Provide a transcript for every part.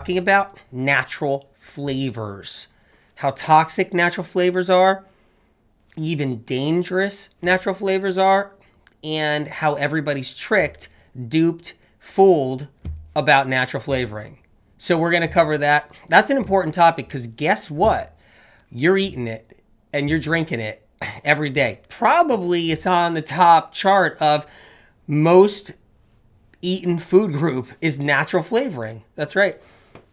talking about natural flavors, how toxic natural flavors are, even dangerous natural flavors are, and how everybody's tricked, duped, fooled about natural flavoring. So we're going to cover that. That's an important topic because guess what? You're eating it and you're drinking it every day. Probably it's on the top chart of most eaten food group is natural flavoring. That's right.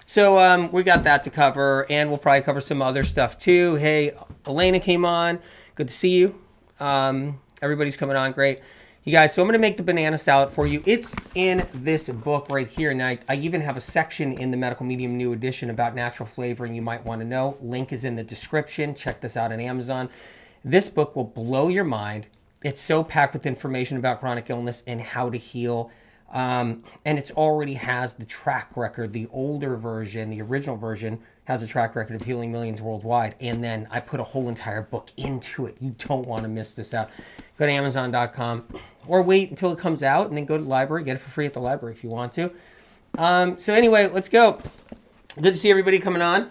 So we got that to cover, and we'll probably cover some other stuff too. Hey, Elena came on. Good to see you. Everybody's coming on. Great. You guys, so I'm going to make the banana salad for you. It's in this book right here. And I even have a section in the Medical Medium New Edition about natural flavoring you might want to know. Link is in the description. Check this out on Amazon. This book will blow your mind. It's so packed with information about chronic illness and how to heal. And it's already has the track record. The older version, the original version, has a track record of healing millions worldwide. And then I put a whole entire book into it. You don't want to miss this out. Go to Amazon.com or wait until it comes out and then go to the library. Get it for free at the library if you want to. So anyway, let's go. Good to see everybody coming on.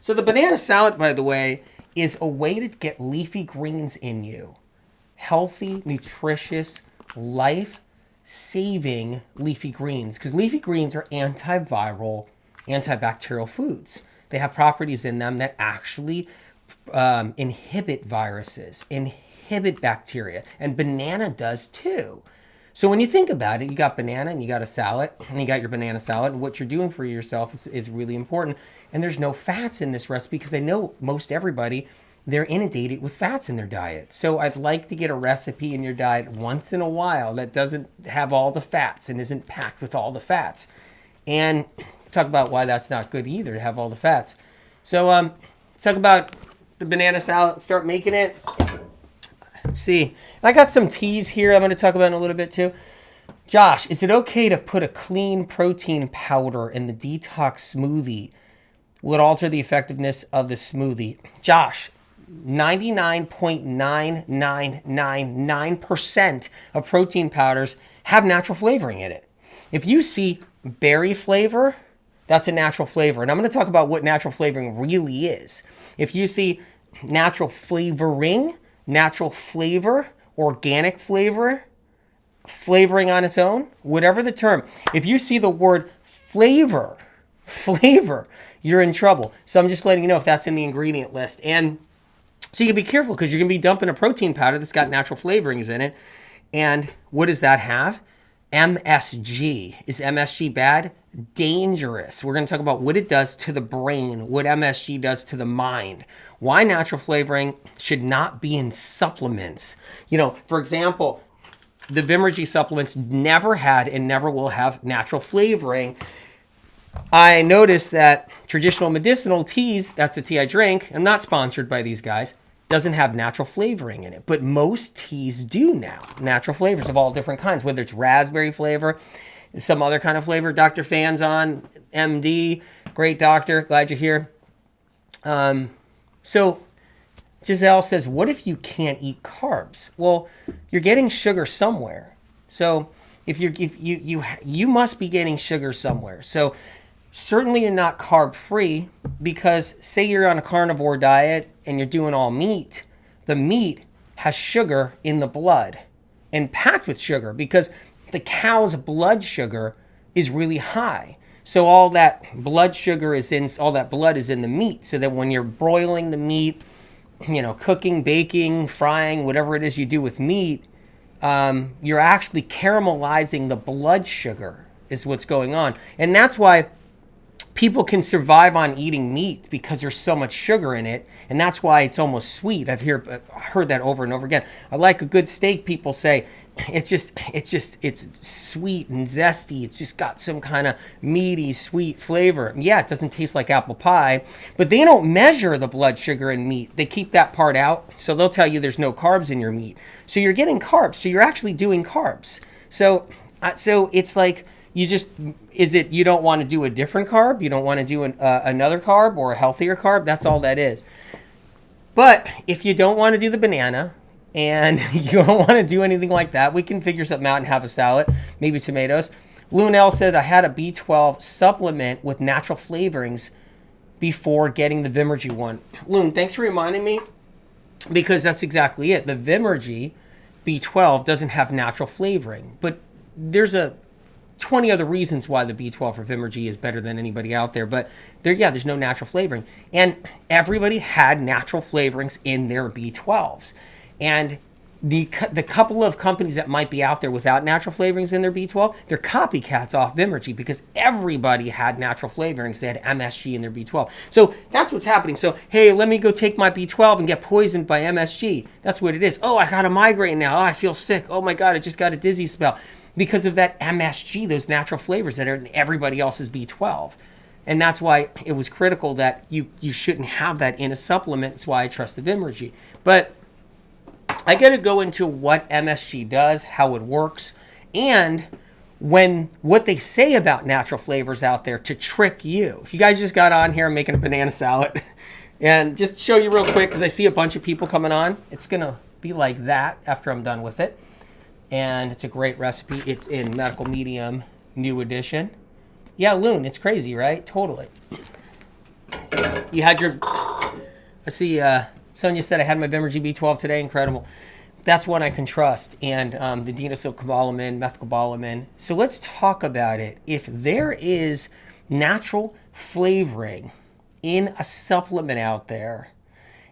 So the banana salad, by the way, is a way to get leafy greens in you. Healthy, nutritious, life-saving leafy greens. Because leafy greens are antiviral, antibacterial foods. They have properties in them that actually inhibit viruses, inhibit bacteria. And banana does too. So when you think about it, you got banana and you got a salad, and you got your banana salad, and what you're doing for yourself is really important. And there's no fats in this recipe because I know most everybody, they're inundated with fats in their diet. So I'd like to get a recipe in your diet once in a while that doesn't have all the fats and isn't packed with all the fats. And talk about why that's not good either, to have all the fats. So let's talk about the banana salad. Start making it. Let's see. I got some teas here I'm going to talk about in a little bit too. Josh, is it okay to put a clean protein powder in the detox smoothie? Will it alter the effectiveness of the smoothie? Josh, 99.9999% of protein powders have natural flavoring in it. If you see berry flavor, that's a natural flavor. And I'm going to talk about what natural flavoring really is. If you see natural flavoring, natural flavor, organic flavor, flavoring on its own, whatever the term, if you see the word flavor, you're in trouble. So I'm just letting you know if that's in the ingredient list. And so you can be careful because you're going to be dumping a protein powder that's got natural flavorings in it. And what does that have? MSG. Is MSG bad? Dangerous. We're going to talk about what it does to the brain, what MSG does to the mind, why natural flavoring should not be in supplements. You know, for example, the Vimergy supplements never had and never will have natural flavoring. I noticed that traditional medicinal teas, that's a tea I drink, I'm not sponsored by these guys, doesn't have natural flavoring in it. But most teas do now. Natural flavors of all different kinds, whether it's raspberry flavor, some other kind of flavor. Dr. Fan's on, MD, great doctor, glad you're here. So Giselle says, what if you can't eat carbs? Well, you're getting sugar somewhere. So if you must be getting sugar somewhere. So certainly you're not carb free because say you're on a carnivore diet and you're doing all meat, the meat has sugar in the blood and packed with sugar because the cow's blood sugar is really high. So all that blood sugar is in, all that blood is in the meat. So that when you're broiling the meat, you know, cooking, baking, frying, whatever it is you do with meat, you're actually caramelizing the blood sugar is what's going on. And that's why people can survive on eating meat because there's so much sugar in it. And that's why it's almost sweet. I've heard that over and over again. I like a good steak, people say. It's sweet and zesty. It's just got some kind of meaty, sweet flavor. Yeah, it doesn't taste like apple pie, but they don't measure the blood sugar in meat. They keep that part out. So they'll tell you there's no carbs in your meat. So you're getting carbs. So you're actually doing carbs. So it's like, you don't want to do a different carb? You don't want to do another carb or a healthier carb? That's all that is. But if you don't want to do the banana and you don't want to do anything like that, we can figure something out and have a salad, maybe tomatoes. Lunel said, I had a B12 supplement with natural flavorings before getting the Vimergy one. Loon, thanks for reminding me, because that's exactly it. The Vimergy B12 doesn't have natural flavoring, but there's 20 other reasons why the B12 for Vimergy is better than anybody out there. But there's no natural flavoring. And everybody had natural flavorings in their B12s. And the couple of companies that might be out there without natural flavorings in their B12, they're copycats off Vimergy, because everybody had natural flavorings. They had MSG in their B12. So that's what's happening. So, hey, let me go take my B12 and get poisoned by MSG. That's what it is. Oh, I got a migraine now. Oh, I feel sick. Oh my God, I just got a dizzy spell. Because of that MSG, those natural flavors that are in everybody else's B12. And that's why it was critical that you shouldn't have that in a supplement. That's why I trust the Vimergy. But I got to go into what MSG does, how it works, and what they say about natural flavors out there to trick you. If you guys just got on here, I'm making a banana salad. And just show you real quick, because I see a bunch of people coming on. It's going to be like that after I'm done with it. And it's a great recipe. It's in Medical Medium, new edition. Yeah, Loon, it's crazy, right? Totally. You had your... I see Sonia said I had my Vimergy B12 today. Incredible. That's one I can trust. And the dinosylcobalamin, methylcobalamin. So let's talk about it. If there is natural flavoring in a supplement out there,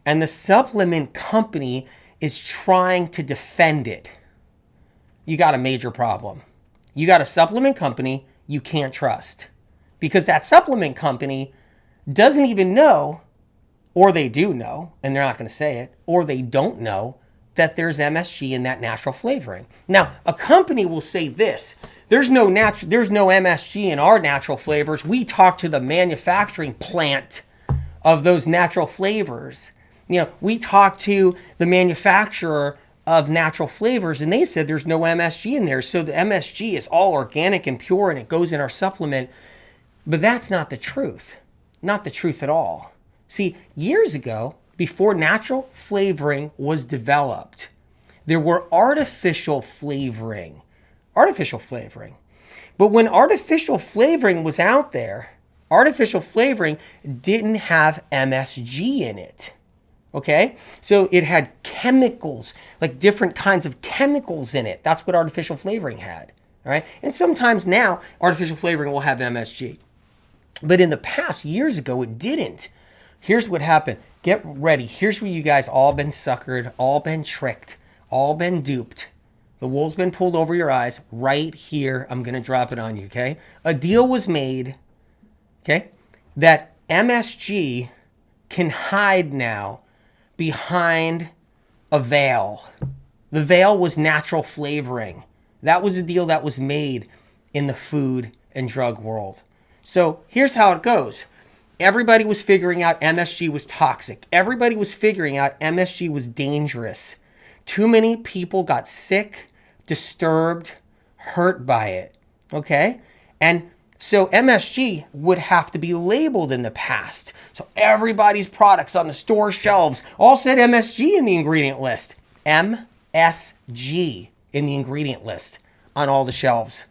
and the supplement company is trying to defend it, you got a major problem. You got a supplement company you can't trust, because that supplement company doesn't even know, or they do know, and they're not going to say it, or they don't know that there's MSG in that natural flavoring. Now, a company will say this: there's no MSG in our natural flavors. We talk to the manufacturing plant of those natural flavors. We talk to the manufacturer of natural flavors, and they said there's no MSG in there. So the MSG is all organic and pure, and it goes in our supplement. But that's not the truth. Not the truth at all. See, years ago, before natural flavoring was developed, there were artificial flavoring. But when artificial flavoring was out there, artificial flavoring didn't have MSG in it. Okay, so it had chemicals, like different kinds of chemicals in it. That's what artificial flavoring had. All right, and sometimes now artificial flavoring will have MSG, but in the past, years ago, it didn't. Here's what happened. Get ready. Here's where you guys all been suckered, all been tricked, all been duped. The wool's been pulled over your eyes. Right here, I'm gonna drop it on you. Okay, a deal was made. Okay, that MSG can hide now behind a veil. The veil was natural flavoring. That was a deal that was made in the food and drug world. So here's how it goes. Everybody was figuring out MSG was toxic. Everybody was figuring out MSG was dangerous. Too many people got sick, disturbed, hurt by it. Okay? And so MSG would have to be labeled in the past. So everybody's products on the store shelves all said MSG in the ingredient list. MSG in the ingredient list on all the shelves.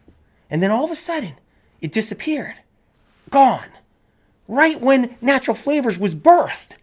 And then all of a sudden, it disappeared. Gone. Right when natural flavors was birthed.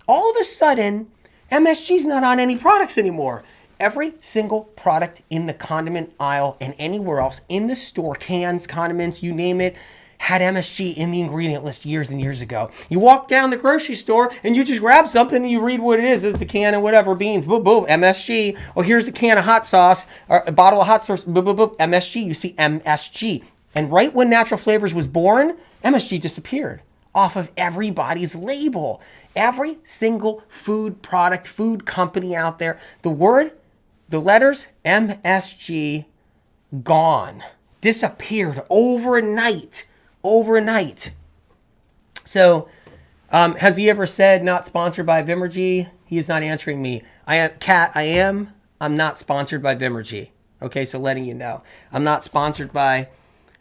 All of a sudden, MSG's not on any products anymore. Every single product in the condiment aisle and anywhere else in the store, cans, condiments, you name it, had MSG in the ingredient list years and years ago. You walk down the grocery store and you just grab something and you read what it is. It's a can of whatever, beans, boop, boop, MSG. Or here's a can of hot sauce, or a bottle of hot sauce, boop, boop, boop, MSG. You see MSG. And right when natural flavors was born, MSG disappeared off of everybody's label. Every single food product, food company out there, the letters MSG, gone, disappeared overnight. So, has he ever said not sponsored by Vimergy? He is not answering me. I'm not sponsored by Vimergy. Okay, so letting you know. I'm not sponsored by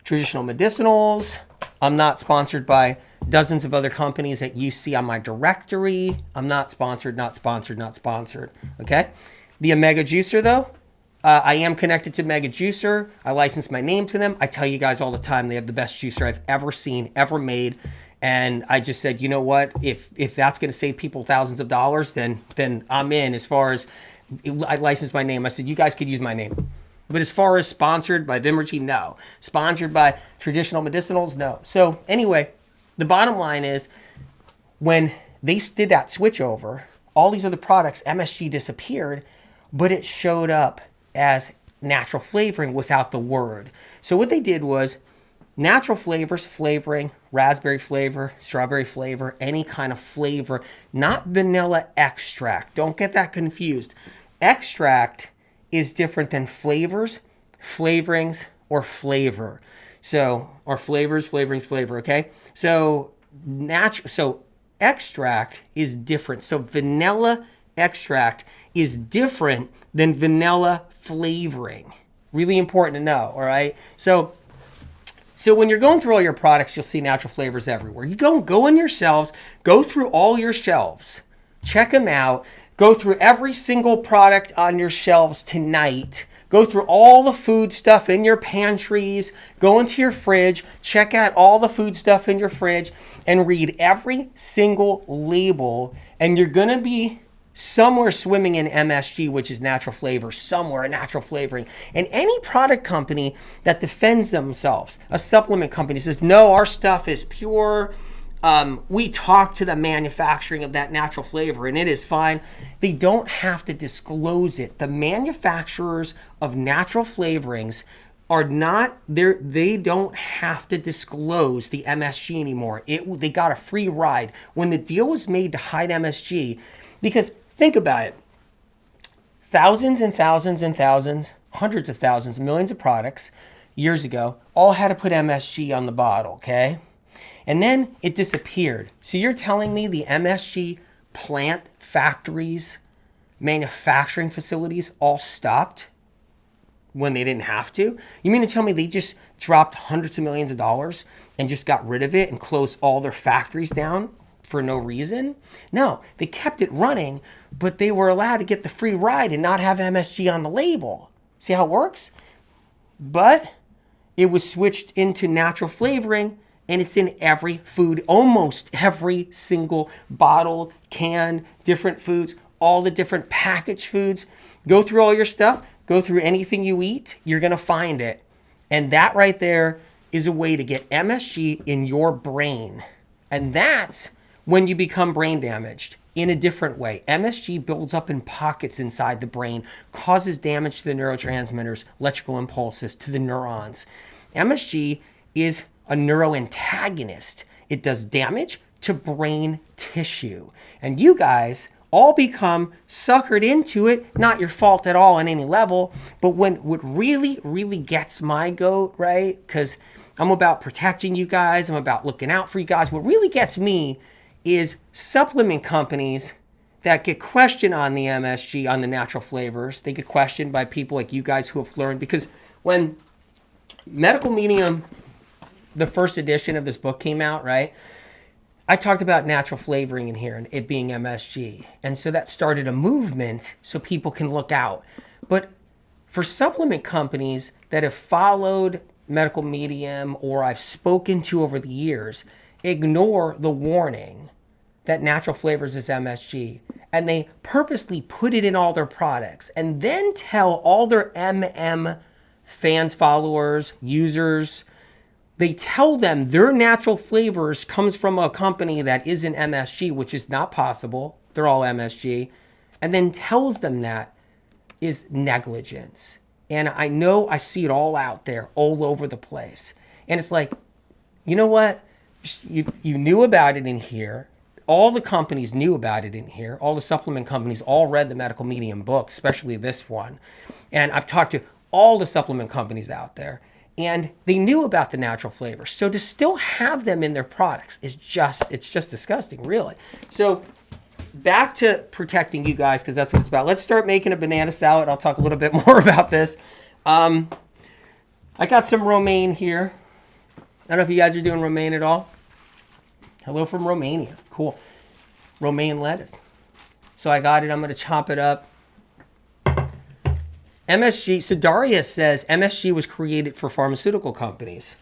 Traditional Medicinals. I'm not sponsored by dozens of other companies that you see on my directory. I'm not sponsored. Okay? The Omega Juicer, though, I am connected to Mega Juicer. I license my name to them. I tell you guys all the time, they have the best juicer I've ever seen, ever made. And I just said, you know what? If that's going to save people thousands of dollars, then I'm in. As far as I licensed my name, I said, you guys could use my name. But as far as sponsored by Vimergy, no. Sponsored by Traditional Medicinals, no. So anyway, the bottom line is when they did that switch over, all these other products, MSG disappeared, but it showed up as natural flavoring without the word. So what they did was natural flavors, flavoring, raspberry flavor, strawberry flavor, any kind of flavor, not vanilla extract. Don't get that confused. Extract is different than flavors, flavorings, or flavor. So, or flavors, flavorings, flavor, okay? So extract is different. So vanilla extract is different than vanilla flavoring. Really important to know, all right? So when you're going through all your products, you'll see natural flavors everywhere. You go in your shelves, go through all your shelves, check them out, go through every single product on your shelves tonight. Go through all the food stuff in your pantries, go into your fridge, check out all the food stuff in your fridge, and read every single label, and you're going to be somewhere swimming in MSG, which is natural flavor, somewhere natural flavoring. And any product company that defends themselves, a supplement company says, no, our stuff is pure. We talk to the manufacturing of that natural flavor and it is fine. They don't have to disclose it. The manufacturers of natural flavorings are not there. They don't have to disclose the MSG anymore. They got a free ride when the deal was made to hide MSG, because think about it. Thousands and thousands and thousands, hundreds of thousands, millions of products years ago all had to put MSG on the bottle, okay? And then it disappeared. So you're telling me the MSG plant factories, manufacturing facilities all stopped when they didn't have to? You mean to tell me they just dropped hundreds of millions of dollars and just got rid of it and closed all their factories down for no reason? No, they kept it running, but they were allowed to get the free ride and not have MSG on the label. See how it works? But it was switched into natural flavoring, and it's in every food, almost every single bottle, can, different foods, all the different packaged foods. Go through all your stuff, go through anything you eat, you're gonna find it. And that right there is a way to get MSG in your brain. And that's when you become brain damaged in a different way. MSG builds up in pockets inside the brain, causes damage to the neurotransmitters, electrical impulses, to the neurons. MSG is a neuroantagonist. It does damage to brain tissue. And you guys all become suckered into it. Not your fault at all on any level. But what really, really gets my goat, right? Because I'm about protecting you guys. I'm about looking out for you guys. What really gets me is supplement companies that get questioned on the MSG, on the natural flavors. They get questioned by people like you guys who have learned. Because when Medical Medium, the first edition of this book came out, right? I talked about natural flavoring in here and it being MSG. And so that started a movement so people can look out. But for supplement companies that have followed Medical Medium or I've spoken to over the years, ignore the warning that natural flavors is MSG. And they purposely put it in all their products and then tell all their MM fans, followers, users, they tell them their natural flavors comes from a company that isn't MSG, which is not possible. They're all MSG. And then tells them that is negligence. And I know I see it all out there, all over the place. And it's like, you know what? You knew about it in here. All the companies knew about it in here. All the supplement companies all read the Medical Medium book, especially this one. And I've talked to all the supplement companies out there. And they knew about the natural flavors. So to still have them in their products is it's just disgusting, really. So back to protecting you guys, because that's what it's about. Let's start making a banana salad. I'll talk a little bit more about this. I got some romaine here. I don't know if you guys are doing romaine at all. Hello from Romania. Cool. Romaine lettuce. So I got it. I'm going to chop it up. MSG, so Daria says MSG was created for pharmaceutical companies.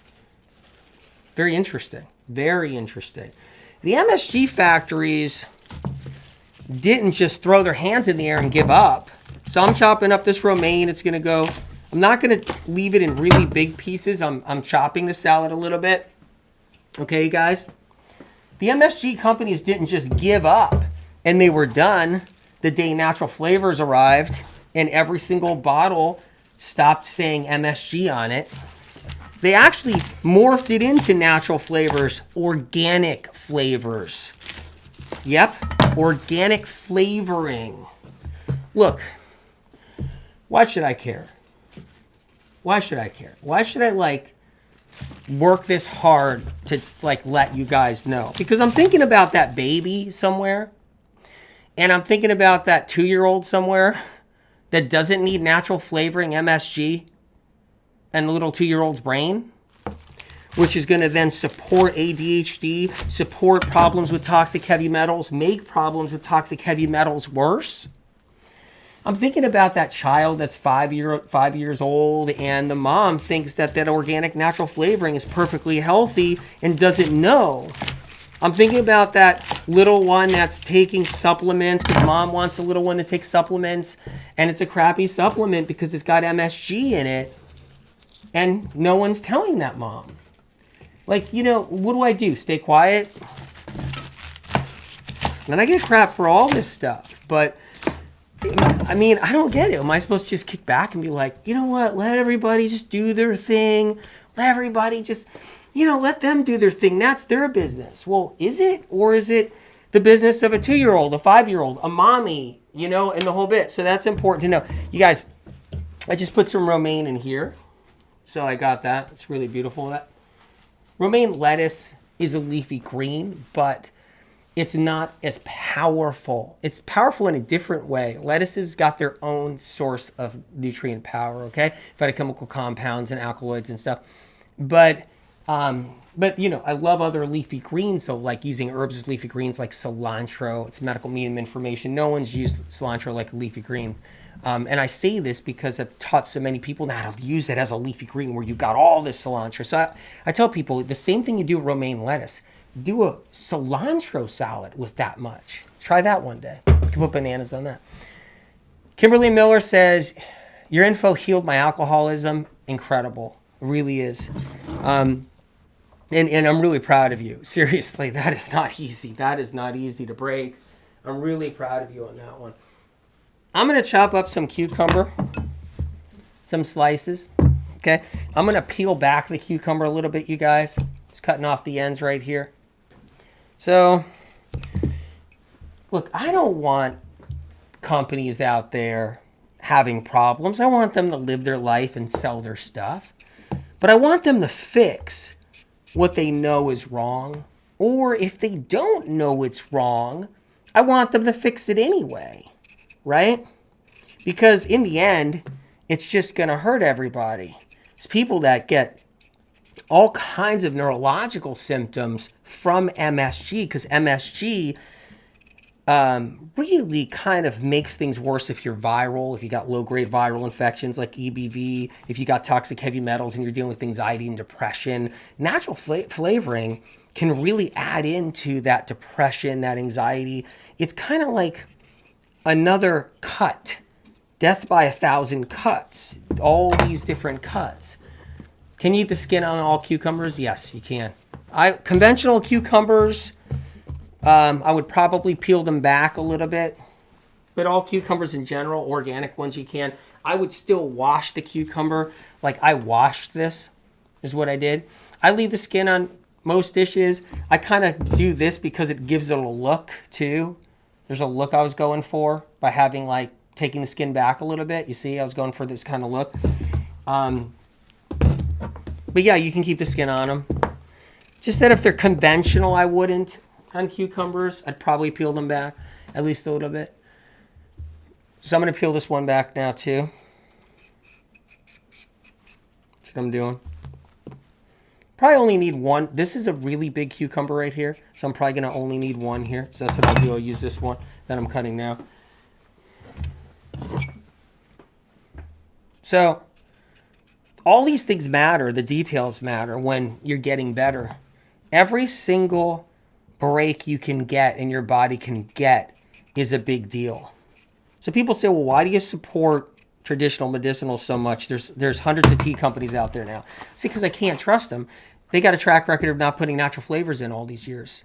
Very interesting. Very interesting. The MSG factories didn't just throw their hands in the air and give up. So I'm chopping up this romaine. It's going to go, I'm not going to leave it in really big pieces. I'm chopping the salad a little bit. Okay, guys? The MSG companies didn't just give up and they were done the day natural flavors arrived and every single bottle stopped saying MSG on it. They actually morphed it into natural flavors, organic flavors. Yep, organic flavoring. Look, why should I care? Why should I care? Why should I work this hard to let you guys know? Because I'm thinking about that baby somewhere, and I'm thinking about that 2-year-old somewhere that doesn't need natural flavoring MSG and the little 2-year-old's brain, which is going to then support ADHD, support problems with toxic heavy metals, make problems with toxic heavy metals worse. I'm thinking about that child that's 5 years old, and the mom thinks that organic natural flavoring is perfectly healthy and doesn't know. I'm thinking about that little one that's taking supplements because mom wants a little one to take supplements, and it's a crappy supplement because it's got MSG in it, and no one's telling that mom. What do I do? Stay quiet? And I get crap for all this stuff, but I don't get it. Am I supposed to just kick back and be like, you know what? Let everybody just do their thing. Let everybody just, let them do their thing. That's their business. Well, is it? Or is it the business of a 2-year-old, a 5-year-old, a mommy, and the whole bit? So that's important to know. You guys, I just put some romaine in here. So I got that. It's really beautiful. That romaine lettuce is a leafy green, but it's not as powerful. It's powerful in a different way. Lettuces got their own source of nutrient power, okay? Phytochemical compounds and alkaloids and stuff. But I love other leafy greens. So using herbs as leafy greens like cilantro, it's medical medium information. No one's used cilantro like a leafy green. And I say this because I've taught so many people now how to use it as a leafy green where you've got all this cilantro. So I tell people the same thing you do with romaine lettuce. Do a cilantro salad with that much. Try that one day. You can put bananas on that. Kimberly Miller says, your info healed my alcoholism. Incredible. It really is. And I'm really proud of you. Seriously, that is not easy. That is not easy to break. I'm really proud of you on that one. I'm going to chop up some cucumber, some slices. Okay. I'm going to peel back the cucumber a little bit, you guys. It's cutting off the ends right here. So, look, I don't want companies out there having problems. I want them to live their life and sell their stuff. But I want them to fix what they know is wrong. Or if they don't know it's wrong, I want them to fix it anyway. Right? Because in the end, it's just going to hurt everybody. It's people that get all kinds of neurological symptoms from MSG, because MSG really kind of makes things worse if you're viral, if you got low-grade viral infections like EBV, if you got toxic heavy metals and you're dealing with anxiety and depression. Natural flavoring can really add into that depression, that anxiety. It's kind of like another cut. Death by 1,000 cuts. All these different cuts. Can you eat the skin on all cucumbers? Yes, you can. Conventional cucumbers, I would probably peel them back a little bit. But all cucumbers in general, organic ones you can. I would still wash the cucumber. Like I washed this, is what I did. I leave the skin on most dishes. I kind of do this because it gives it a look too. There's a look I was going for by having taking the skin back a little bit. You see, I was going for this kind of look. But yeah, you can keep the skin on them. Just that if they're conventional, I wouldn't. On cucumbers, I'd probably peel them back at least a little bit. So I'm going to peel this one back now too. That's what I'm doing. Probably only need one. This is a really big cucumber right here. So I'm probably going to only need one here. So that's what I'll do. I'll use this one that I'm cutting now. So all these things matter. The details matter when you're getting better. Every single break you can get and your body can get is a big deal. So people say, well, why do you support traditional medicinals so much? There's hundreds of tea companies out there now. See, because I can't trust them. They got a track record of not putting natural flavors in all these years.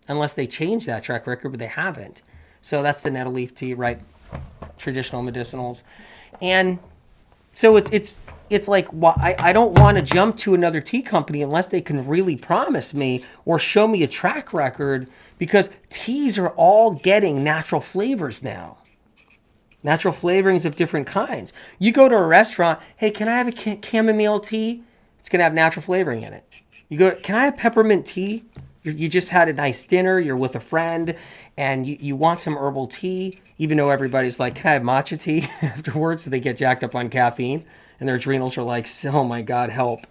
Unless they change that track record, but they haven't. So that's the nettle leaf tea, right? Traditional medicinals. And so it's like, well, I don't want to jump to another tea company unless they can really promise me or show me a track record, because teas are all getting natural flavors now. Natural flavorings of different kinds. You go to a restaurant, hey, can I have a chamomile tea? It's going to have natural flavoring in it. You go, can I have peppermint tea? You just had a nice dinner, you're with a friend, and you want some herbal tea, even though everybody's like, can I have matcha tea afterwards? So they get jacked up on caffeine, and their adrenals are like, oh my God, help,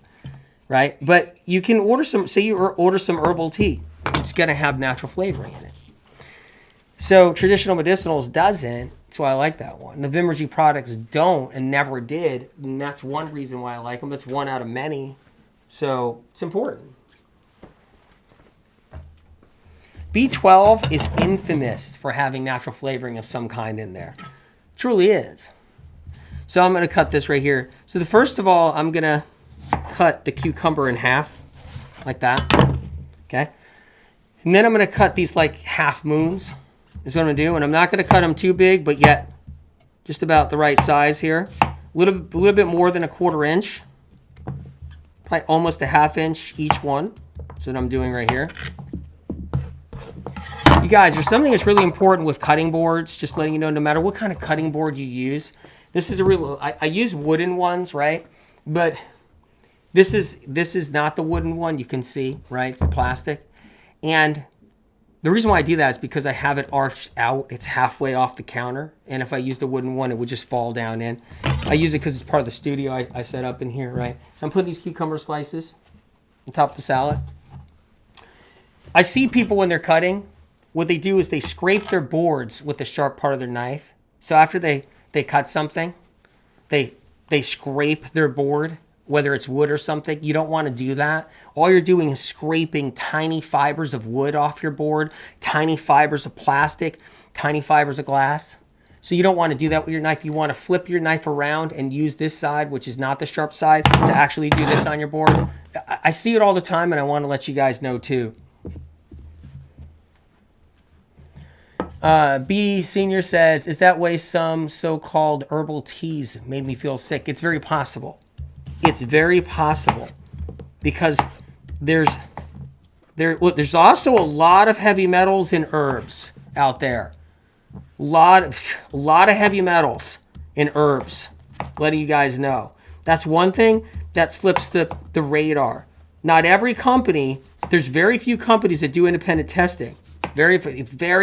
right? But you can order some, say you order some herbal tea. It's going to have natural flavoring in it. So traditional medicinals doesn't. That's why I like that one. The Vimergy products don't and never did. And that's one reason why I like them. It's one out of many. So it's important. B12 is infamous for having natural flavoring of some kind in there. Truly is. So I'm going to cut this right here. So first of all, I'm going to cut the cucumber in half like that. Okay. And then I'm going to cut these like half moons. Is what I'm going to do. And I'm not going to cut them too big, but yet just about the right size here. A little bit more than a 1/4 inch. Probably almost a 1/2 inch each one. That's what I'm doing right here. You guys, there's something that's really important with cutting boards. Just letting you know, no matter what kind of cutting board you use. This is a real, I use wooden ones, right? But this is not the wooden one. You can see, right? It's the plastic. And the reason why I do that is because I have it arched out. It's halfway off the counter. And if I use the wooden one, it would just fall down in. I use it because it's part of the studio I set up in here, right? So I'm putting these cucumber slices on top of the salad. I see people when they're cutting, what they do is they scrape their boards with the sharp part of their knife. So after they cut something, they scrape their board, whether it's wood or something. You don't want to do that. All you're doing is scraping tiny fibers of wood off your board, tiny fibers of plastic, tiny fibers of glass. So you don't want to do that with your knife. You want to flip your knife around and use this side, which is not the sharp side, to actually do this on your board. I see it all the time, and I want to let you guys know too. B Senior says, is that way some so-called herbal teas made me feel sick? It's very possible. It's very possible because there's also a lot of heavy metals in herbs out there. A lot of heavy metals in herbs. Letting you guys know. That's one thing that slips the radar. Not every company. There's very few companies that do independent testing. Very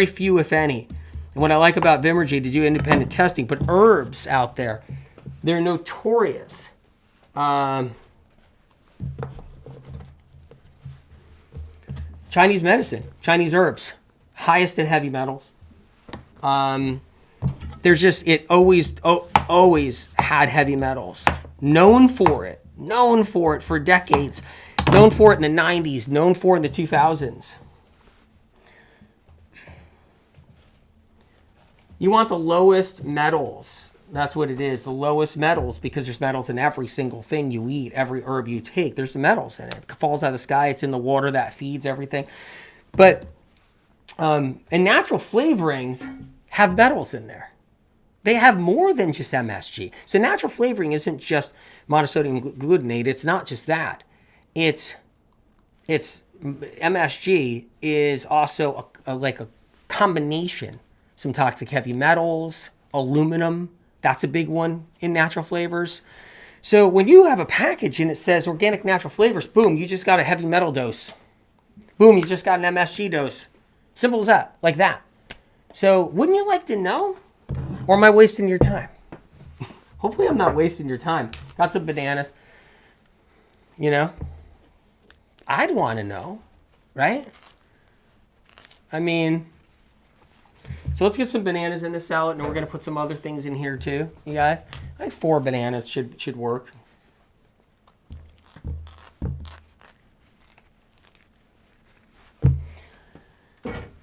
few, if any. And what I like about Vimergy, to do independent testing, but herbs out there, they're notorious. Chinese medicine, Chinese herbs, highest in heavy metals. There's just, it always had heavy metals. Known for it for decades. Known for it in the 90s, known for it in the 2000s. You want the lowest metals. That's what it is, the lowest metals, because there's metals in every single thing you eat, every herb you take. There's metals in it. It falls out of the sky. It's in the water that feeds everything. But, and natural flavorings have metals in there. They have more than just MSG. So natural flavoring isn't just monosodium glutamate. It's not just that. It's MSG is also like a combination. Some toxic heavy metals, aluminum. That's a big one in natural flavors. So when you have a package and it says organic natural flavors, boom, you just got a heavy metal dose. Boom, you just got an MSG dose. Simple as that, like that. So wouldn't you like to know? Or am I wasting your time? Hopefully I'm not wasting your time. Got some bananas. You know? I'd want to know, right? I mean, So let's get some bananas in the salad, and we're going to put some other things in here too, you guys. I think 4 bananas should work.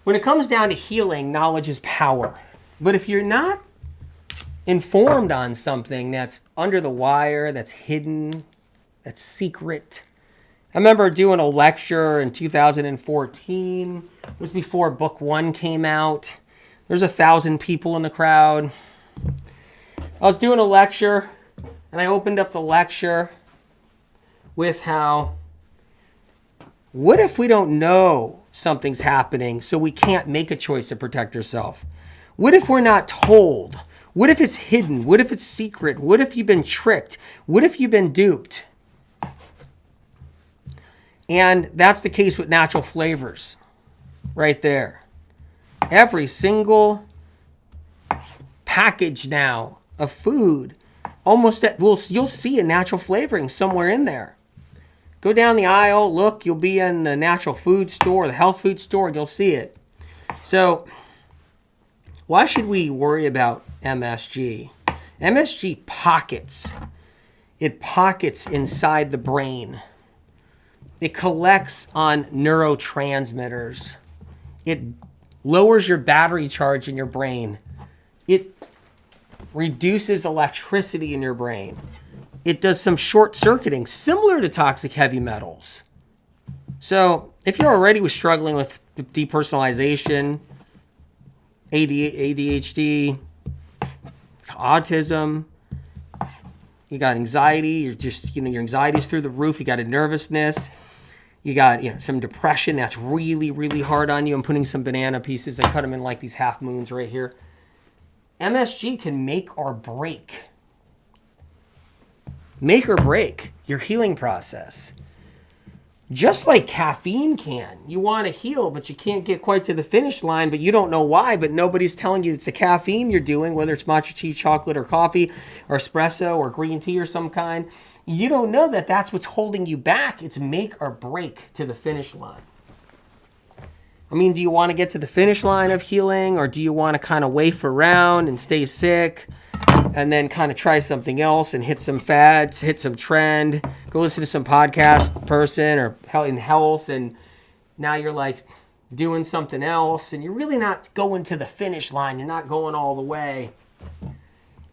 When it comes down to healing, knowledge is power. But if you're not informed on something that's under the wire, that's hidden, that's secret. I remember doing a lecture in 2014. It was before book 1 came out. There's 1,000 people in the crowd. I was doing a lecture, and I opened up the lecture with what if we don't know something's happening, so we can't make a choice to protect ourselves? What if we're not told? What if it's hidden? What if it's secret? What if you've been tricked? What if you've been duped? And that's the case with natural flavors right there. Every single package now of food, you'll see a natural flavoring somewhere in there. Go down the aisle, look, you'll be in the natural food store, the health food store, and you'll see it. So why should we worry about MSG? MSG pockets. It pockets inside the brain. It collects on neurotransmitters. It lowers your battery charge in your brain. It reduces electricity in your brain. It does some short circuiting, similar to toxic heavy metals. So if you already was struggling with depersonalization, ADHD, autism, you got anxiety, your anxiety's through the roof, you got a nervousness, you got some depression that's really, really hard on you. I'm putting some banana pieces, I cut them in like these half moons right here. MSG can make or break your healing process. Just like caffeine can. You want to heal, but you can't get quite to the finish line, but you don't know why, but nobody's telling you it's the caffeine you're doing, whether it's matcha tea, chocolate, or coffee, or espresso, or green tea or some kind. You don't know that that's what's holding you back. It's make or break to the finish line. I mean, do you want to get to the finish line of healing, or do you want to kind of waif around and stay sick? And then kind of try something else and hit some fads, hit some trend, go listen to some podcast person or in health, and now you're like doing something else and you're really not going to the finish line. You're not going all the way.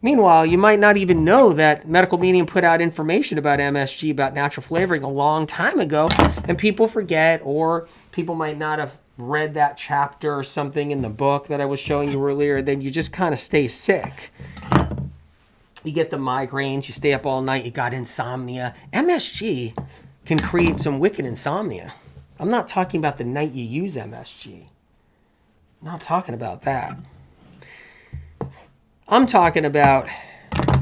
Meanwhile, you might not even know that Medical Medium put out information about MSG, about natural flavoring a long time ago, and people forget, or people might not have read that chapter or something in the book that I was showing you earlier. Then you just kind of stay sick. You get the migraines, you stay up all night, you got insomnia. MSG can create some wicked insomnia. I'm not talking about the night you use MSG. I'm not talking about that. I'm talking about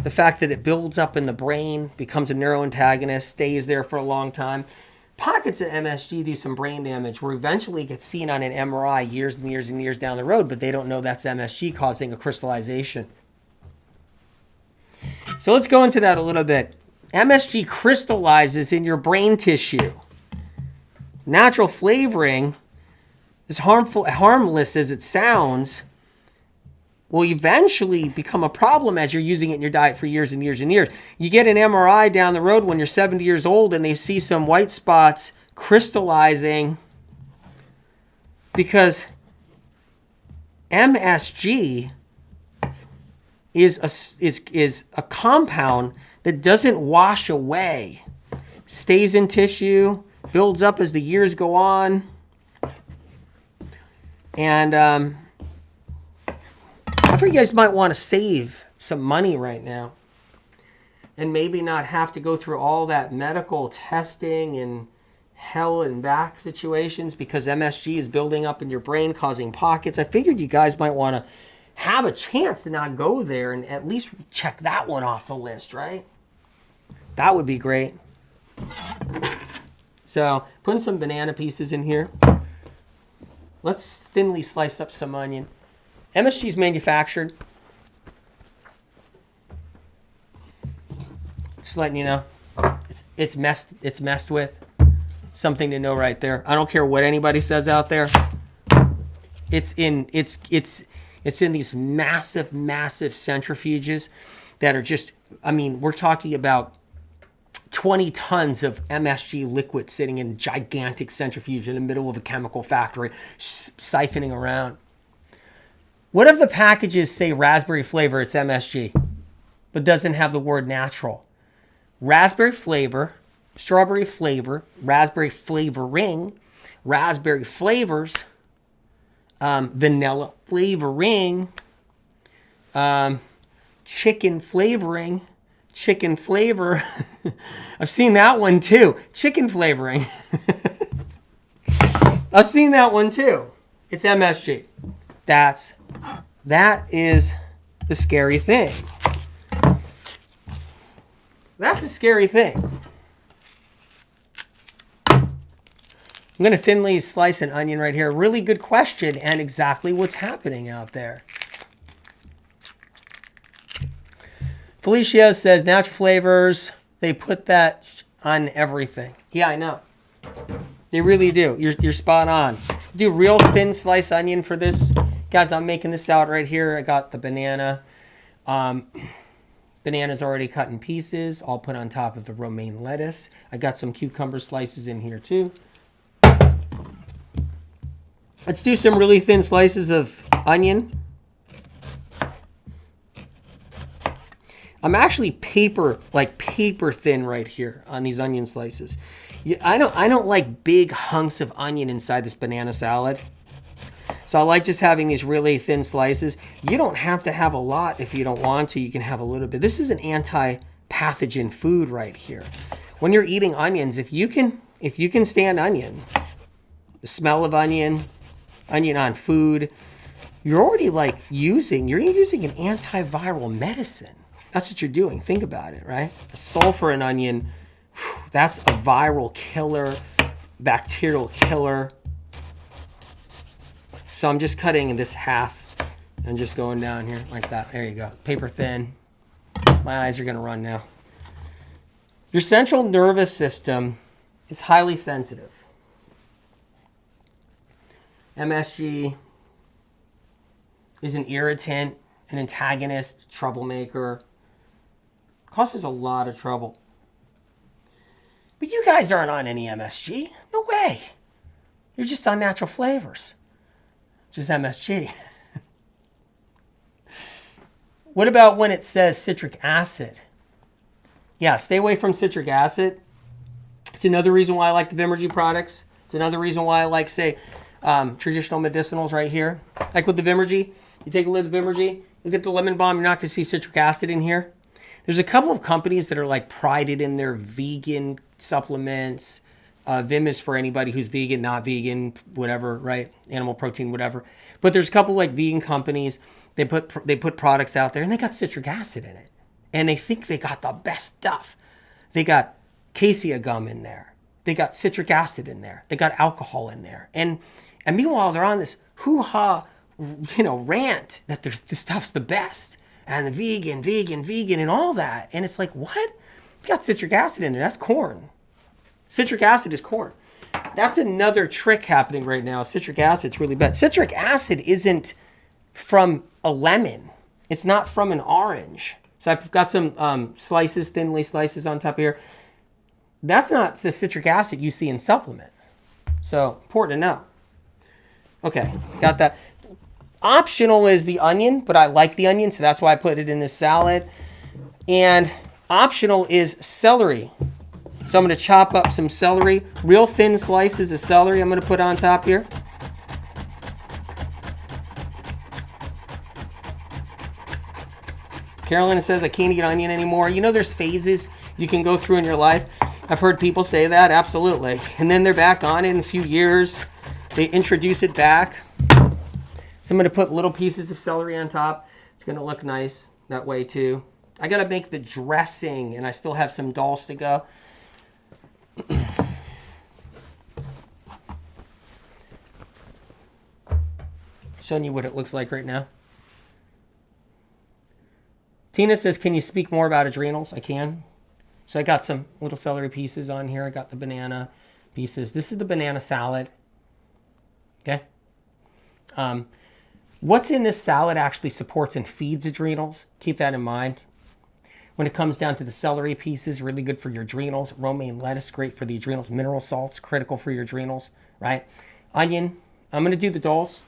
the fact that it builds up in the brain, becomes a neuroantagonist, stays there for a long time. Pockets of MSG do some brain damage where eventually it gets seen on an MRI years and years and years down the road, but they don't know that's MSG causing a crystallization. So let's go into that a little bit. MSG crystallizes in your brain tissue. Natural flavoring, as harmless as it sounds, will eventually become a problem as you're using it in your diet for years and years and years. You get an MRI down the road when you're 70 years old and they see some white spots crystallizing because MSG is a compound that doesn't wash away, stays in tissue, builds up as the years go on, and I think you guys might want to save some money right now and maybe not have to go through all that medical testing and hell and back situations because MSG is building up in your brain, causing pockets. I figured you guys might want to have a chance to not go there and at least check that one off the list, right? That would be great. So, putting some banana pieces in here. Let's thinly slice up some onion. MSG is manufactured. Just letting you know. It's messed with. Something to know Right there. I don't care what anybody says out there. It's It's in these massive, massive centrifuges that are just, I mean, we're talking about 20 tons of MSG liquid sitting in a gigantic centrifuge in the middle of a chemical factory, siphoning around. What if the packages say raspberry flavor, it's MSG, but doesn't have the word natural? Raspberry flavor, strawberry flavor, raspberry flavoring, raspberry flavors, vanilla flavoring, chicken flavoring, chicken flavor. I've seen that one too. Chicken flavoring. I've seen that one too. It's MSG. That is the scary thing. That's a scary thing. I'm going to thinly slice an onion right here. Really good question and exactly what's happening out there. Felicia says natural flavors, they put that on everything. Yeah, I know. They really do. You're spot on. Do real thin sliced onion for this. Guys, I'm making this out right here. I got the banana. Banana's already cut in pieces. I'll put on top of the romaine lettuce. I got some cucumber slices in here too. Let's do some really thin slices of onion. I'm actually paper thin right here on these onion slices. I don't like big hunks of onion inside this banana salad. So I like just having these really thin slices. You don't have to have a lot if you don't want to. You can have a little bit. This is an anti-pathogen food right here. When you're eating onions, if you can stand onion, the smell of onion on food, you're using an antiviral medicine. That's what you're doing. Think about it, right? A sulfur in onion, that's a viral killer, bacterial killer. So I'm just cutting this half and just going down here like that. There you go. Paper thin. My eyes are going to run now. Your central nervous system is highly sensitive. MSG is an irritant, an antagonist, troublemaker. Causes a lot of trouble. But you guys aren't on any MSG. No way. You're just on natural flavors. Just MSG. What about when it says citric acid? Yeah, stay away from citric acid. It's another reason why I like the Vimergy products. It's another reason why I like, say, traditional medicinals right here. Like with the Vimergy, you take a look at the Vimergy, you get the lemon balm, you're not going to see citric acid in here. There's a couple of companies that are like prided in their vegan supplements. Vim is for anybody who's vegan, not vegan, whatever, right? Animal protein, whatever. But there's a couple like vegan companies. They put products out there and they got citric acid in it, and they think they got the best stuff. They got cassia gum in there. They got citric acid in there. They got alcohol in there, and meanwhile they're on this hoo-ha, rant that this stuff's the best and the vegan, and all that. And it's like, what? You got citric acid in there. That's corn. Citric acid is corn. That's another trick happening right now. Citric acid's really bad. Citric acid isn't from a lemon. It's not from an orange. So I've got some slices, thinly slices on top here. That's not the citric acid you see in supplements. So important to know. Okay, so got that. Optional is the onion, but I like the onion, so that's why I put it in this salad. And optional is celery. So I'm going to chop up some celery, real thin slices of celery I'm going to put on top here. Carolyn says, I can't eat onion anymore. You know, there's phases you can go through in your life. I've heard people say that, absolutely. And then they're back on it in a few years. They introduce it back. So I'm going to put little pieces of celery on top. It's going to look nice that way too. I got to make the dressing, and I still have some dulse to go. Showing you what it looks like right now. Tina says, can you speak more about adrenals? I can. So I got some little celery pieces on here. I got the banana pieces. This is the banana salad. Okay. What's in this salad actually supports and feeds adrenals. Keep that in mind. When it comes down to the celery pieces, really good for your adrenals. Romaine lettuce, great for the adrenals. Mineral salts, critical for your adrenals, right? Onion, I'm going to do the dulse.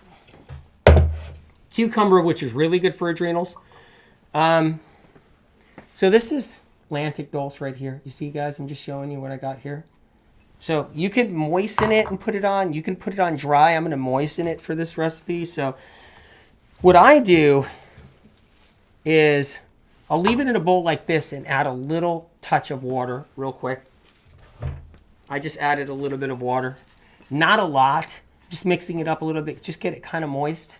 Cucumber, which is really good for adrenals. So this is Atlantic dulse right here. You see, guys, I'm just showing you what I got here. So you can moisten it and put it on. You can put it on dry. I'm going to moisten it for this recipe. So what I do is I'll leave it in a bowl like this and add a little touch of water real quick. I just added a little bit of water. Not a lot. Just mixing it up a little bit. Just get it kind of moist.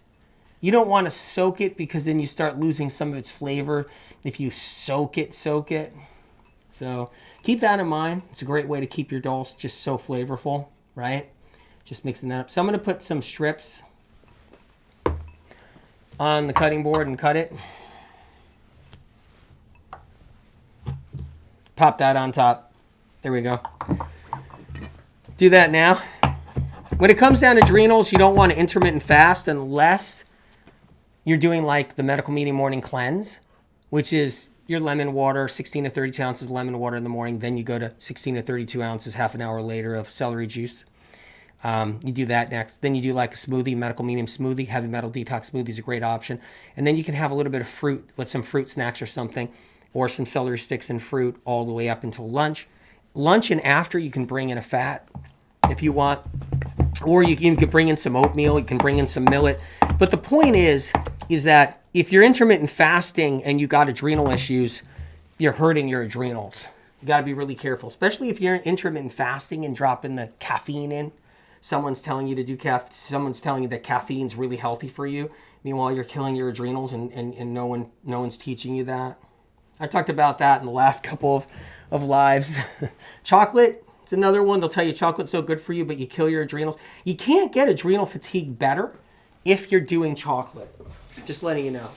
You don't want to soak it because then you start losing some of its flavor if you soak it. So keep that in mind. It's a great way to keep your dulse just so flavorful, right? Just mixing that up. So I'm going to put some strips on the cutting board and cut it. Pop that on top. There we go. Do that now. When it comes down to adrenals, you don't want to intermittent fast unless you're doing like the medical meeting morning cleanse, which is your lemon water, 16 to 32 ounces lemon water in the morning. Then you go to 16 to 32 ounces half an hour later of celery juice. You do that next. Then you do like a smoothie, medical medium smoothie. Heavy metal detox smoothie is a great option. And then you can have a little bit of fruit with some fruit snacks or something, or some celery sticks and fruit all the way up until lunch. Lunch and after, you can bring in a fat if you want, or you can bring in some oatmeal. You can bring in some millet. But the point is that if you're intermittent fasting and you got adrenal issues, you're hurting your adrenals. You got to be really careful, especially if you're intermittent fasting and dropping the caffeine in. Someone's telling you to do someone's telling you that caffeine's really healthy for you. Meanwhile, you're killing your adrenals and no one's teaching you that. I talked about that in the last couple of lives. Chocolate, it's another one. They'll tell you chocolate's so good for you, but you kill your adrenals. You can't get adrenal fatigue better if you're doing chocolate. Just letting you know.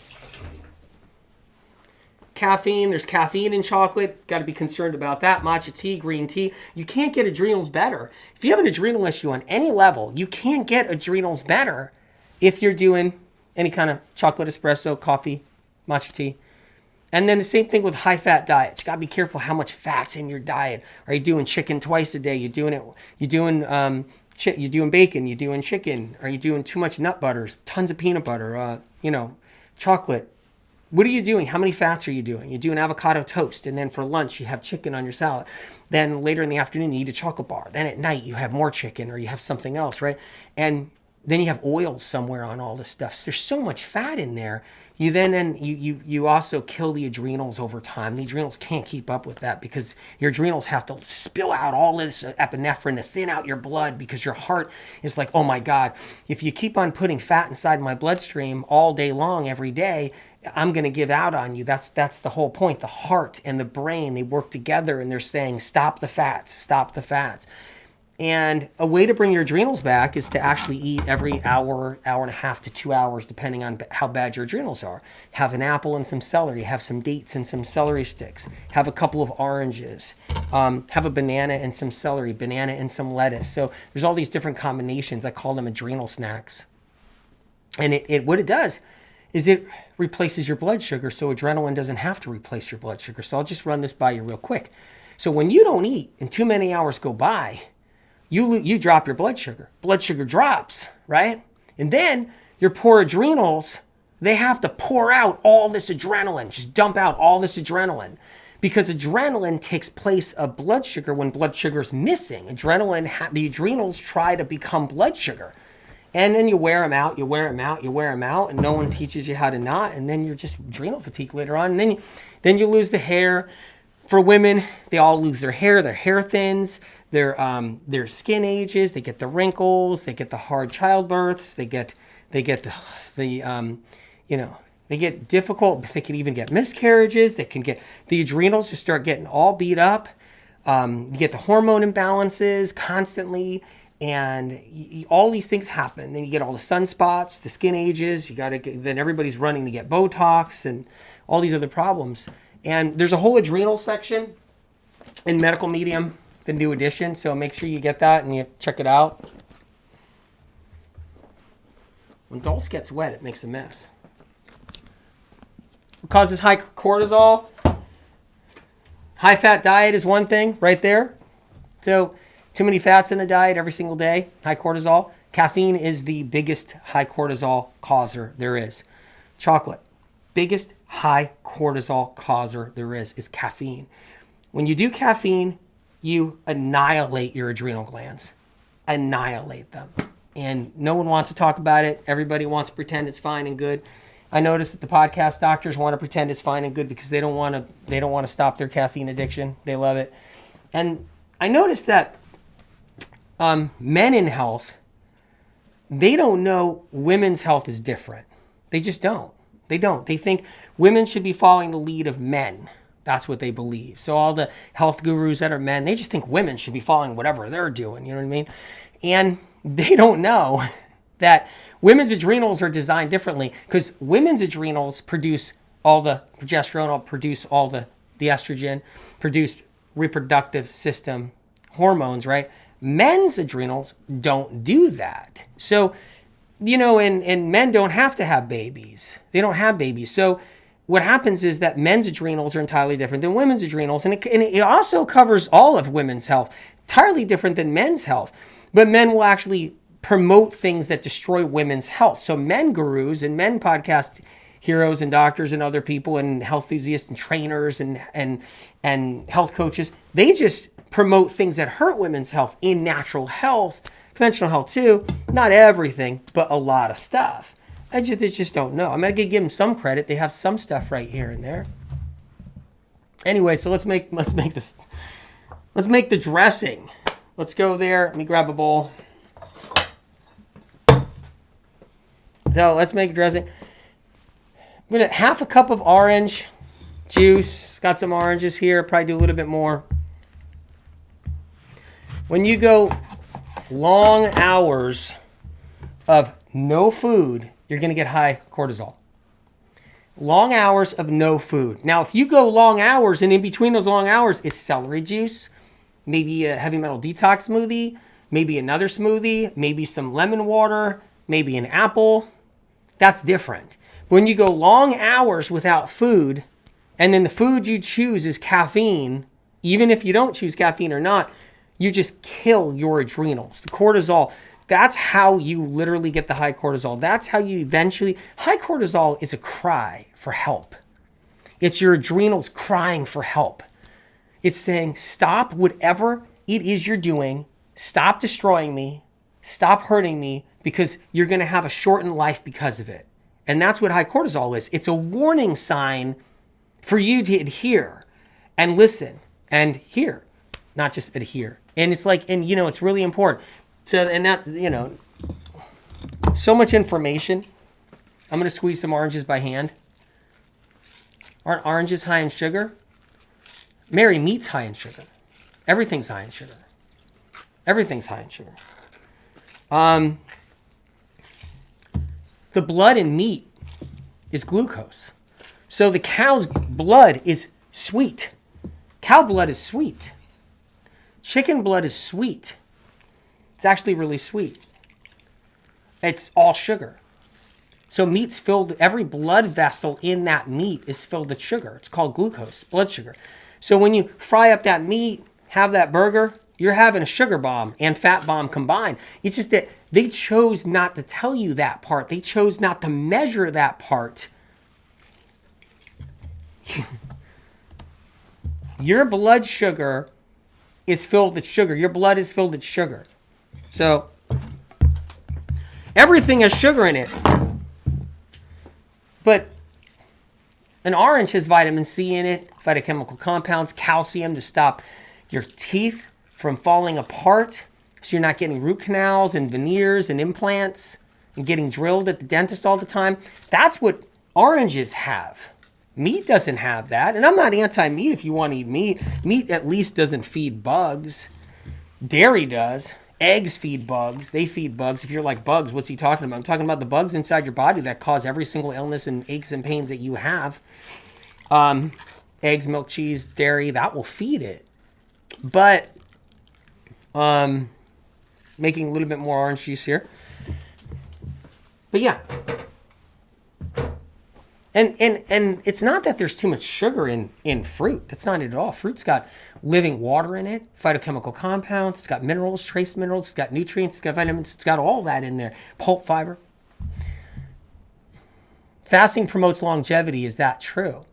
Caffeine, there's caffeine in chocolate. Got to be concerned about that. Matcha tea, green tea. You can't get adrenals better. If you have an adrenal issue on any level, you can't get adrenals better if you're doing any kind of chocolate, espresso, coffee, matcha tea. And then the same thing with high-fat diets. You got to be careful how much fat's in your diet. Are you doing chicken twice a day? You're doing bacon. You're doing chicken. Are you doing too much nut butters? Tons of peanut butter. Chocolate. What are you doing? How many fats are you doing? You do an avocado toast, and then for lunch you have chicken on your salad. Then later in the afternoon you eat a chocolate bar. Then at night you have more chicken, or you have something else, right? And then you have oils somewhere on all this stuff. So there's so much fat in there. You also kill the adrenals over time. The adrenals can't keep up with that because your adrenals have to spill out all this epinephrine to thin out your blood, because your heart is like, oh my God, if you keep on putting fat inside my bloodstream all day long, every day, I'm going to give out on you. That's the whole point. The heart and the brain, they work together and they're saying, stop the fats, stop the fats. And a way to bring your adrenals back is to actually eat every hour, hour and a half to 2 hours, depending on how bad your adrenals are. Have an apple and some celery. Have some dates and some celery sticks. Have a couple of oranges. Have a banana and some celery. Banana and some lettuce. So there's all these different combinations. I call them adrenal snacks. And what it does is it replaces your blood sugar, so adrenaline doesn't have to replace your blood sugar. So I'll just run this by you real quick. So when you don't eat and too many hours go by, you drop your blood sugar. Blood sugar drops, right? And then your poor adrenals, they have to pour out all this adrenaline, just dump out all this adrenaline, because adrenaline takes place of blood sugar when blood sugar is missing. The adrenals try to become blood sugar. And then you wear them out, and no one teaches you how to not, and then you're just adrenal fatigue later on. And then you lose the hair. For women, they all lose their hair thins, their skin ages, they get the wrinkles, they get the hard childbirths, they get difficult, they can even get miscarriages, the adrenals just start getting all beat up. You get the hormone imbalances constantly, and all these things happen. Then you get all the sunspots, the skin ages, then everybody's running to get Botox and all these other problems. And there's a whole adrenal section in Medical Medium, the new edition. So make sure you get that and you check it out. When dulse gets wet, it makes a mess. It causes high cortisol. High-fat diet is one thing right there. So too many fats in the diet every single day, high cortisol. Caffeine is the biggest high cortisol causer there is. Chocolate, biggest high cortisol causer there is caffeine. When you do caffeine, you annihilate your adrenal glands. Annihilate them. And no one wants to talk about it. Everybody wants to pretend it's fine and good. I notice that the podcast doctors want to pretend it's fine and good because they don't want to stop their caffeine addiction. They love it. And I noticed that men in health, they don't know women's health is different. They just don't. They don't. They think women should be following the lead of men. That's what they believe. So all the health gurus that are men, they just think women should be following whatever they're doing. You know what I mean? And they don't know that women's adrenals are designed differently because women's adrenals produce all the progesterone, produce all the estrogen, produce reproductive system hormones, right? Men's adrenals don't do that. So, and men don't have to have babies. They don't have babies. So what happens is that men's adrenals are entirely different than women's adrenals. And it also covers all of women's health, entirely different than men's health. But men will actually promote things that destroy women's health. So men gurus and men podcast heroes and doctors and other people and health enthusiasts and trainers and health coaches, they just promote things that hurt women's health in natural health, conventional health too. Not everything, but a lot of stuff. They just don't know. I'm going to give them some credit. They have some stuff right here and there. Anyway, so let's make this. Let's make the dressing. Let's go there. Let me grab a bowl. So let's make a dressing. I'm going to half a cup of orange juice. Got some oranges here. Probably do a little bit more. When you go long hours of no food, you're going to get high cortisol. Long hours of no food. Now, if you go long hours and in between those long hours is celery juice, maybe a heavy metal detox smoothie, maybe another smoothie, maybe some lemon water, maybe an apple, that's different. When you go long hours without food, and then the food you choose is caffeine, even if you don't choose caffeine or not, you just kill your adrenals. The cortisol, that's how you literally get the high cortisol. That's how you eventually, high cortisol is a cry for help. It's your adrenals crying for help. It's saying, stop whatever it is you're doing. Stop destroying me. Stop hurting me because you're going to have a shortened life because of it. And that's what high cortisol is. It's a warning sign for you to adhere and listen and hear, not just adhere. And it's like, and it's really important. So, and that, so much information. I'm going to squeeze some oranges by hand. Aren't oranges high in sugar? Mary, meat's high in sugar. Everything's high in sugar. Everything's high in sugar. The blood in meat is glucose. So the cow's blood is sweet. Cow blood is sweet. Chicken blood is sweet. It's actually really sweet. It's all sugar. So meat's filled, every blood vessel in that meat is filled with sugar. It's called glucose, blood sugar. So when you fry up that meat, have that burger, you're having a sugar bomb and fat bomb combined. It's just that they chose not to tell you that part. They chose not to measure that part. Your blood sugar is filled with sugar. Your blood is filled with sugar. So everything has sugar in it. But an orange has vitamin C in it, phytochemical compounds, calcium to stop your teeth from falling apart. So you're not getting root canals and veneers and implants and getting drilled at the dentist all the time. That's what oranges have. Meat doesn't have that. And I'm not anti-meat if you want to eat meat. Meat at least doesn't feed bugs. Dairy does. Eggs feed bugs. They feed bugs. If you're like, bugs, what's he talking about? I'm talking about the bugs inside your body that cause every single illness and aches and pains that you have. Eggs, milk, cheese, dairy, that will feed it. But making a little bit more orange juice here. But yeah. And it's not that there's too much sugar in fruit. That's not it at all. Fruit's got living water in it, phytochemical compounds, it's got minerals, trace minerals, it's got nutrients, it's got vitamins, it's got all that in there. Pulp fiber. Fasting promotes longevity. Is that true?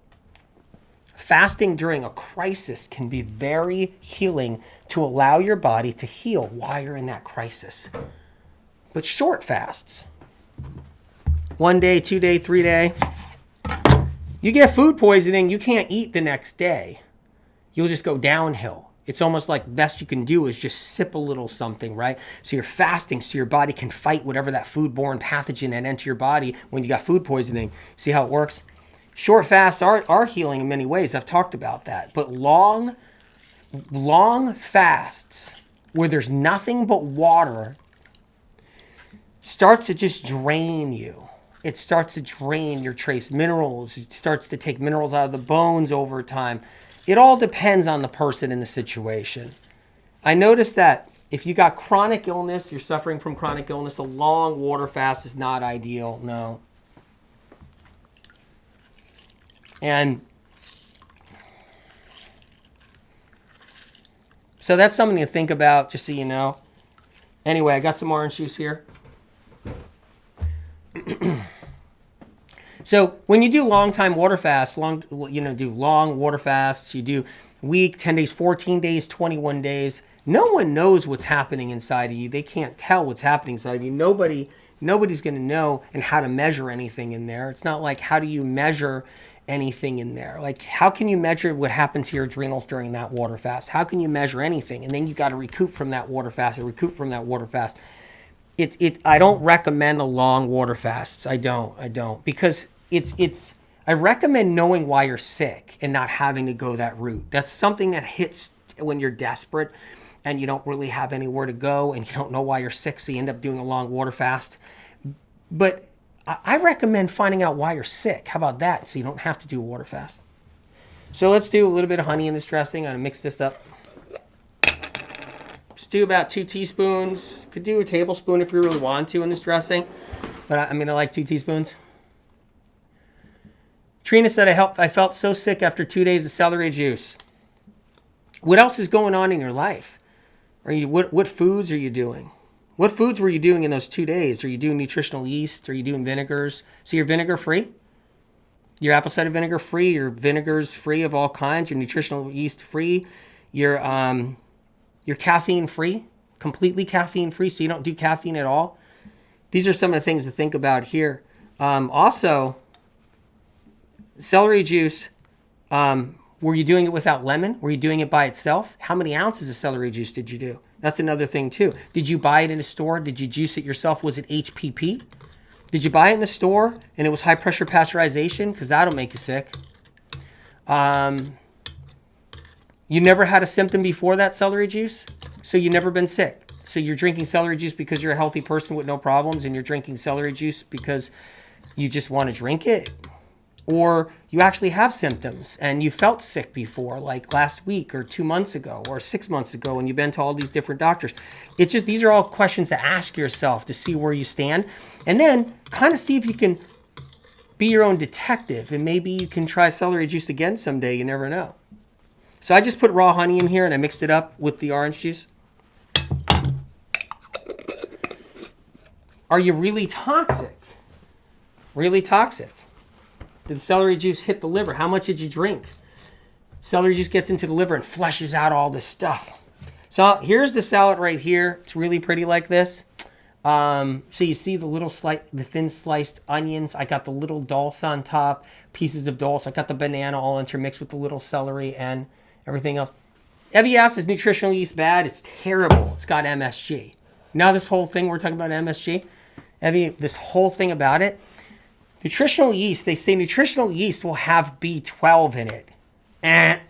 Fasting during a crisis can be very healing to allow your body to heal while you're in that crisis. But short fasts, 1 day, 2 day, 3 day, you get food poisoning, you can't eat the next day. You'll just go downhill. It's almost like best you can do is just sip a little something, right? So you're fasting so your body can fight whatever that foodborne pathogen that enter your body when you got food poisoning. See how it works? Short fasts are healing in many ways. I've talked about that. But long fasts where there's nothing but water starts to just drain you. It starts to drain your trace minerals. It starts to take minerals out of the bones over time. It all depends on the person and the situation. I noticed that if you got chronic illness, you're suffering from chronic illness, a long water fast is not ideal. No. And so that's something to think about, just so you know. Anyway, I got some orange juice here. So when you do long time water fasts, do long water fasts, you do week, 10 days, 14 days, 21 days, no one knows what's happening inside of you. They can't tell what's happening inside of you. Nobody's going to know and how to measure anything in there. It's not like, how do you measure anything in there? Like, how can you measure what happened to your adrenals during that water fast? How can you measure anything? And then you got to recoup from that water fast I don't recommend the long water fasts. I don't because I recommend knowing why you're sick and not having to go that route. That's something that hits when you're desperate and you don't really have anywhere to go and you don't know why you're sick, so you end up doing a long water fast. But I recommend finding out why you're sick. How about that? So you don't have to do a water fast. So let's do a little bit of honey in this dressing. I'm going to mix this up. Just do about 2 teaspoons. Could do a tablespoon if you really want to in this dressing. But I like 2 teaspoons. Trina said, I felt so sick after 2 days of celery juice. What else is going on in your life? What foods are you doing? What foods were you doing in those 2 days? Are you doing nutritional yeast? Are you doing vinegars? So you're vinegar free? You're apple cider vinegar free? Your vinegars free of all kinds? Your nutritional yeast free? You're caffeine free? Completely caffeine free, so you don't do caffeine at all? These are some of the things to think about here. Also, celery juice, were you doing it without lemon? Were you doing it by itself? How many ounces of celery juice did you do? That's another thing too. Did you buy it in a store? Did you juice it yourself? Was it HPP? Did you buy it in the store and it was high pressure pasteurization? Because that'll make you sick. You never had a symptom before that celery juice, so you've never been sick. So you're drinking celery juice because you're a healthy person with no problems, and you're drinking celery juice because you just want to drink it? Or you actually have symptoms and you felt sick before, like last week or 2 months ago or 6 months ago, and you've been to all these different doctors. It's just, these are all questions to ask yourself to see where you stand, and then kind of see if you can be your own detective, and maybe you can try celery juice again someday. You never know. So I just put raw honey in here and I mixed it up with the orange juice. Are you really toxic? Really toxic? Did celery juice hit the liver? How much did you drink? Celery juice gets into the liver and flushes out all this stuff. So here's the salad right here. It's really pretty like this. So you see the thin sliced onions. I got the little dulse on top, pieces of dulse. I got the banana all intermixed with the little celery and everything else. Evie asks, is nutritional yeast bad? It's terrible. It's got MSG. Now this whole thing, we're talking about MSG. Evie, this whole thing about it. Nutritional yeast, they say nutritional yeast will have B12 in it.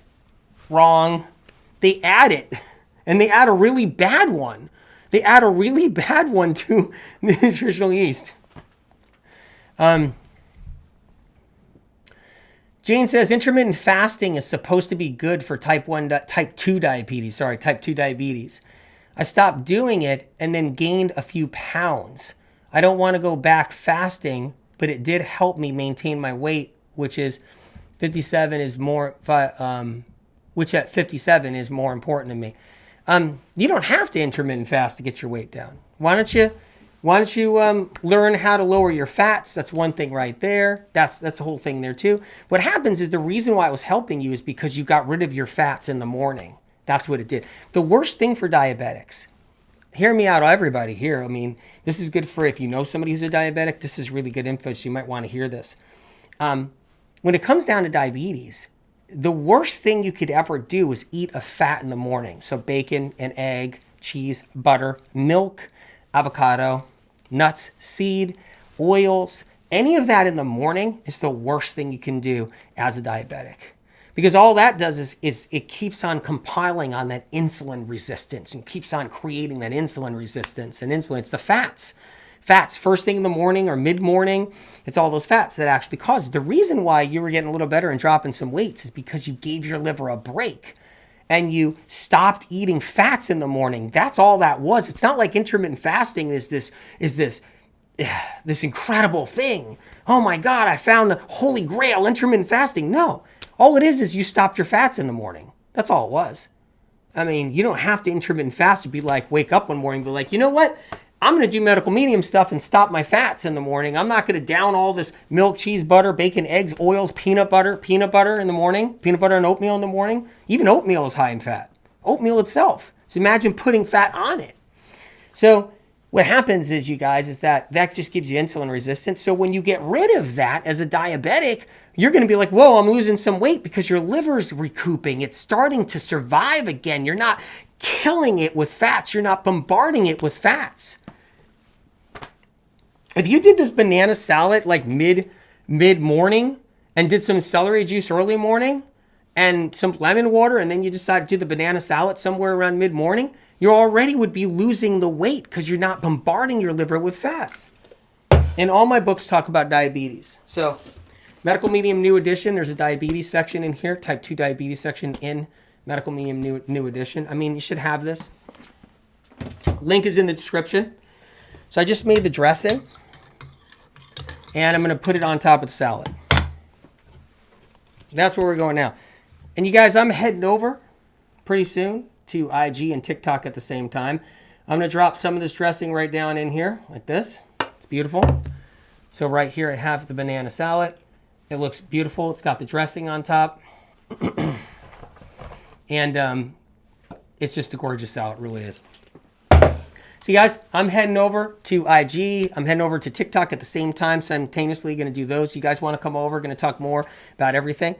Wrong. They add it, and they add a really bad one. They add a really bad one to nutritional yeast. Jane says intermittent fasting is supposed to be good for type 2 diabetes. I stopped doing it and then gained a few pounds. I don't want to go back fasting, but it did help me maintain my weight, which is 57 is more, which at 57 is more important to me. You don't have to intermittent fast to get your weight down. Why don't you learn how to lower your fats? That's one thing right there. That's the whole thing there too. What happens is the reason why it was helping you is because you got rid of your fats in the morning. That's what it did. The worst thing for diabetics, hear me out, everybody here. I mean, this is good for if you know somebody who's a diabetic. This is really good info, so you might want to hear this. When it comes down to diabetes, the worst thing you could ever do is eat a fat in the morning. So bacon, an egg, cheese, butter, milk, avocado, nuts, seed, oils, any of that in the morning is the worst thing you can do as a diabetic. Because all that does is it keeps on compiling on that insulin resistance and keeps on creating that insulin resistance. And insulin, it's the fats. Fats first thing in the morning or mid-morning, it's all those fats that actually cause it. The reason why you were getting a little better and dropping some weights is because you gave your liver a break. And you stopped eating fats in the morning. That's all that was. It's not like intermittent fasting is this incredible thing. Oh my God, I found the holy grail, intermittent fasting. No, all it is you stopped your fats in the morning. That's all it was. I mean, you don't have to intermittent fast to be like, wake up one morning and be like, you know what? I'm going to do medical medium stuff and stop my fats in the morning. I'm not going to down all this milk, cheese, butter, bacon, eggs, oils, peanut butter in the morning, peanut butter and oatmeal in the morning. Even oatmeal is high in fat. Oatmeal itself. So imagine putting fat on it. So what happens is, you guys, is that just gives you insulin resistance. So when you get rid of that as a diabetic, you're going to be like, whoa, I'm losing some weight because your liver's recouping. It's starting to survive again. You're not killing it with fats. You're not bombarding it with fats. If you did this banana salad like mid-morning and did some celery juice early morning and some lemon water, and then you decide to do the banana salad somewhere around mid-morning, you already would be losing the weight because you're not bombarding your liver with fats. And all my books talk about diabetes. So Medical Medium New Edition, there's a diabetes section in here, type 2 diabetes section in Medical Medium New Edition. I mean, you should have this. Link is in the description. So I just made the dressing. And I'm going to put it on top of the salad. That's where we're going now. And you guys, I'm heading over pretty soon to IG and TikTok at the same time. I'm going to drop some of this dressing right down in here like this. It's beautiful. So right here I have the banana salad. It looks beautiful. It's got the dressing on top. And it's just a gorgeous salad. It really is. So you guys, I'm heading over to IG. I'm heading over to TikTok at the same time, simultaneously going to do those. You guys want to come over, going to talk more about everything.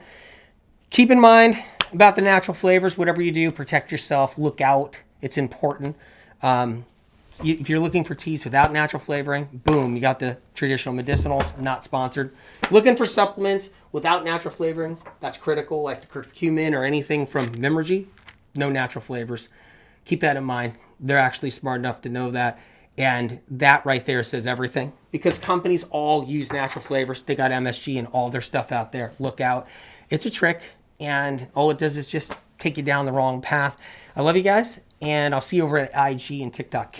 Keep in mind about the natural flavors. Whatever you do, protect yourself. Look out. It's important. If you're looking for teas without natural flavoring, boom, you got the traditional medicinals, not sponsored. Looking for supplements without natural flavoring, that's critical, like the curcumin or anything from Memergy, no natural flavors. Keep that in mind. They're actually smart enough to know that. And that right there says everything. Because companies all use natural flavors. They got MSG and all their stuff out there. Look out. It's a trick. And all it does is just take you down the wrong path. I love you guys. And I'll see you over at IG and TikTok.